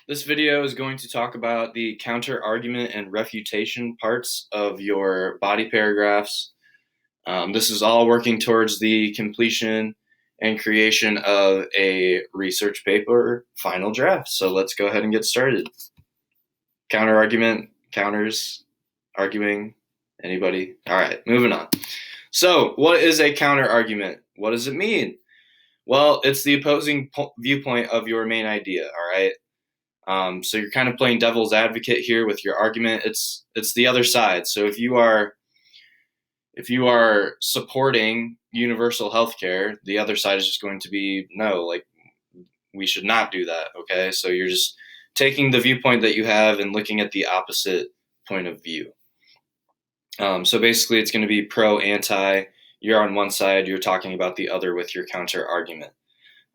This video is going to talk about the counter argument and refutation parts of your body paragraphs. This is all working towards the completion and creation of a research paper final draft. So let's go ahead and get started. Counter argument, counters, arguing, anybody? All right, moving on. So what is a counter argument? What does it mean? Well, it's the opposing viewpoint of your main idea, all right? So you're kind of playing devil's advocate here with your argument. It's the other side. So if you are supporting universal health care, the other side is just going to be no, like we should not do that. Okay, so you're just taking the viewpoint that you have and looking at the opposite point of view. So basically, it's going to be pro, anti. You're on one side. You're talking about the other with your counter argument.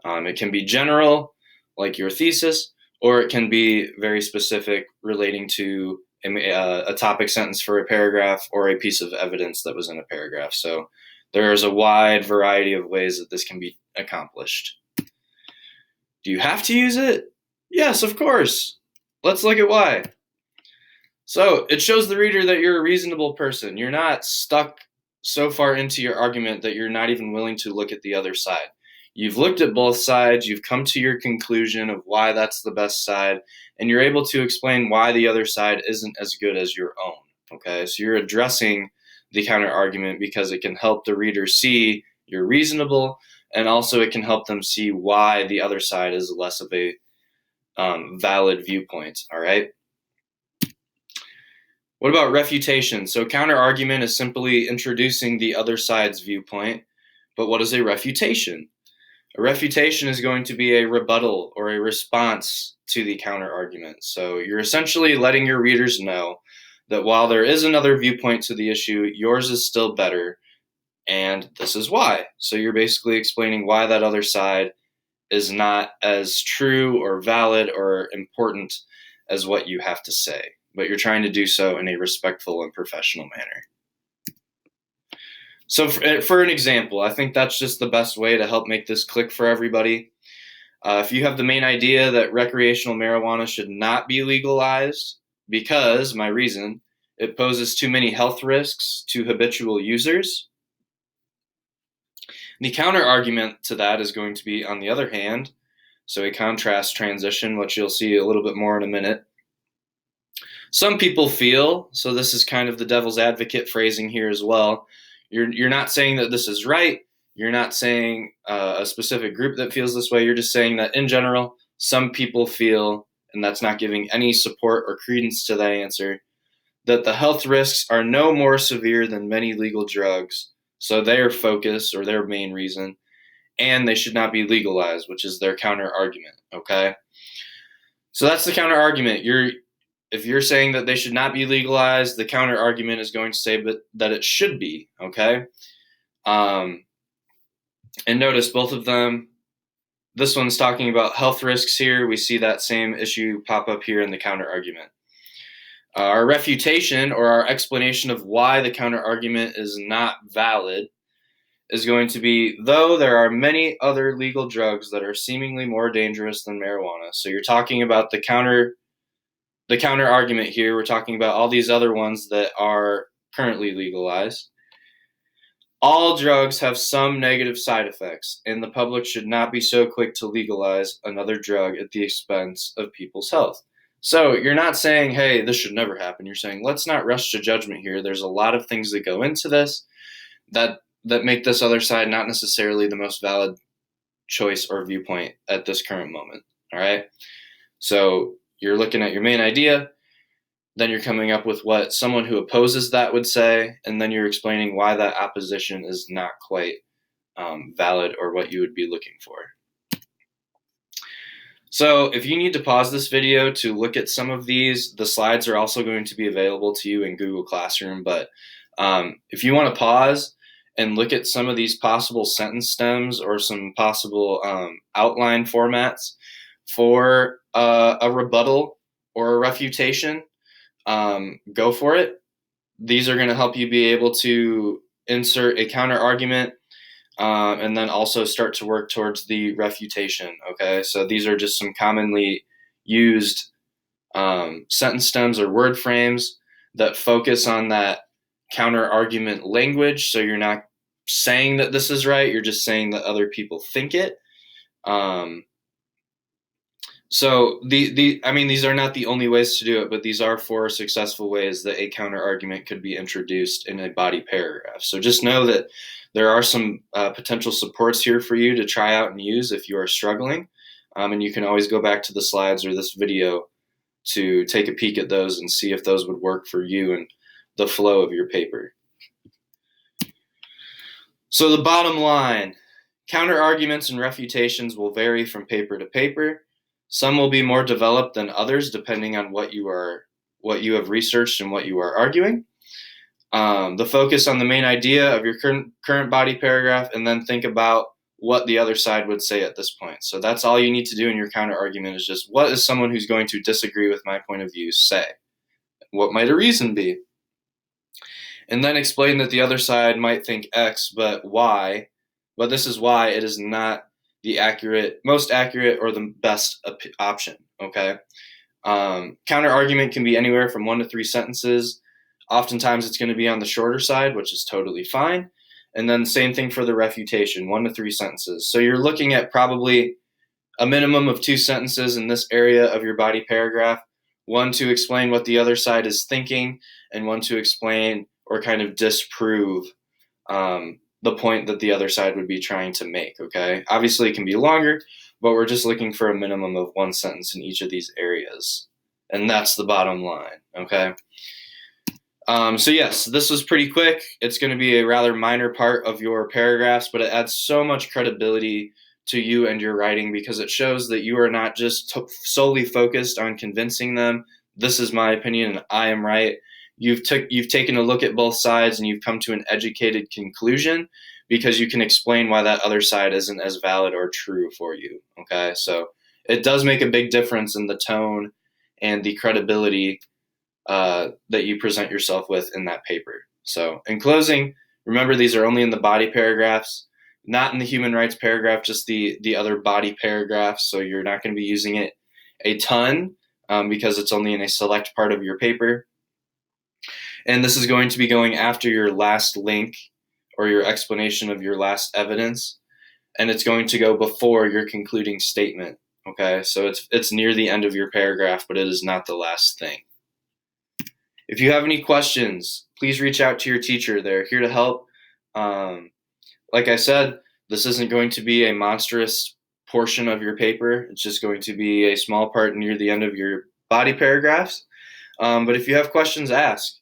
It can be general, like your thesis, or it can be very specific, relating to a topic sentence for a paragraph or a piece of evidence that was in a paragraph. So there's a wide variety of ways that this can be accomplished. Do you have to use it? Yes, of course. Let's look at why. So it shows the reader that you're a reasonable person. You're not stuck so far into your argument that you're not even willing to look at the other side. You've looked at both sides, you've come to your conclusion of why that's the best side, and you're able to explain why the other side isn't as good as your own. Okay, so you're addressing the counter argument because it can help the reader see you're reasonable, and also it can help them see why the other side is less of a valid viewpoint. All right. What about refutation? So counter argument is simply introducing the other side's viewpoint, but what is a refutation? A refutation is going to be a rebuttal or a response to the counter argument. So you're essentially letting your readers know that while there is another viewpoint to the issue, yours is still better, and this is why. So you're basically explaining why that other side is not as true or valid or important as what you have to say, but you're trying to do so in a respectful and professional manner. So for an example, I think that's just the best way to help make this click for everybody. If you have the main idea that recreational marijuana should not be legalized because, my reason, it poses too many health risks to habitual users, the counter argument to that is going to be, on the other hand, so a contrast transition, which you'll see a little bit more in a minute. Some people feel, so this is kind of the devil's advocate phrasing here as well, you're not saying that this is right. You're not saying a specific group that feels this way. You're just saying that in general, some people feel, and that's not giving any support or credence to that answer, that the health risks are no more severe than many legal drugs. So their focus or their main reason, and they should not be legalized, which is their counter argument. Okay. So that's the counter argument. If you're saying that they should not be legalized, the counter argument is going to say that it should be, okay? And notice both of them. This one's talking about health risks here. We see that same issue pop up here in the counter argument. Our refutation, or our explanation of why the counter argument is not valid, is going to be, though there are many other legal drugs that are seemingly more dangerous than marijuana. So you're talking about the counter argument here. We're talking about all these other ones that are currently legalized. All drugs have some negative side effects, and the public should not be so quick to legalize another drug at the expense of people's health. So you're not saying, hey, this should never happen. You're saying, let's not rush to judgment here. There's a lot of things that go into this that make this other side not necessarily the most valid choice or viewpoint at this current moment. All right. So you're looking at your main idea, then you're coming up with what someone who opposes that would say, and then you're explaining why that opposition is not quite valid or what you would be looking for. So if you need to pause this video to look at some of these, the slides are also going to be available to you in Google Classroom. But if you want to pause and look at some of these possible sentence stems or some possible outline formats for a rebuttal or a refutation, go for it. These are going to help you be able to insert a counter argument and then also start to work towards the refutation. Okay, so these are just some commonly used sentence stems or word frames that focus on that counter argument language. So you're not saying that this is right, you're just saying that other people think it. So these are not the only ways to do it, but these are 4 successful ways that a counter argument could be introduced in a body paragraph. So just know that there are some potential supports here for you to try out and use if you are struggling. And you can always go back to the slides or this video to take a peek at those and see if those would work for you and the flow of your paper. So the bottom line, counter arguments and refutations will vary from paper to paper. Some will be more developed than others depending on what you have researched and what you are arguing. The focus on the main idea of your current body paragraph, and then think about what the other side would say at this point. So that's all you need to do in your counter argument, is just, what is someone who's going to disagree with my point of view say? What might a reason be? And then explain that the other side might think X, but Y. But this is why it is not the most accurate or the best option, okay? Counter argument can be anywhere from 1 to 3 sentences. Oftentimes it's going to be on the shorter side, which is totally fine. And then same thing for the refutation, 1 to 3 sentences. So you're looking at probably a minimum of 2 sentences in this area of your body paragraph, 1 to explain what the other side is thinking, and 1 to explain or kind of disprove the point that the other side would be trying to make, okay? Obviously, it can be longer, but we're just looking for a minimum of 1 sentence in each of these areas. And that's the bottom line, okay? So yes, this was pretty quick. It's going to be a rather minor part of your paragraphs, but it adds so much credibility to you and your writing, because it shows that you are not just solely focused on convincing them, this is my opinion and I am right. You've taken a look at both sides and you've come to an educated conclusion, because you can explain why that other side isn't as valid or true for you, okay? So it does make a big difference in the tone and the credibility that you present yourself with in that paper. So in closing, remember, these are only in the body paragraphs, not in the human rights paragraph, just the other body paragraphs. So you're not going to be using it a ton because it's only in a select part of your paper. And this is going to be going after your last link or your explanation of your last evidence. And it's going to go before your concluding statement. Okay, so it's near the end of your paragraph, but it is not the last thing. If you have any questions, please reach out to your teacher. They're here to help. Like I said, this isn't going to be a monstrous portion of your paper. It's just going to be a small part near the end of your body paragraphs. But if you have questions, ask.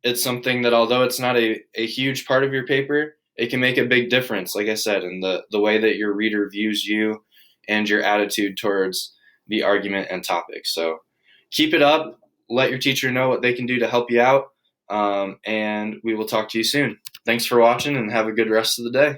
It's something that, although it's not a huge part of your paper, it can make a big difference, like I said, in the way that your reader views you and your attitude towards the argument and topic. So keep it up. Let your teacher know what they can do to help you out. And we will talk to you soon. Thanks for watching, and have a good rest of the day.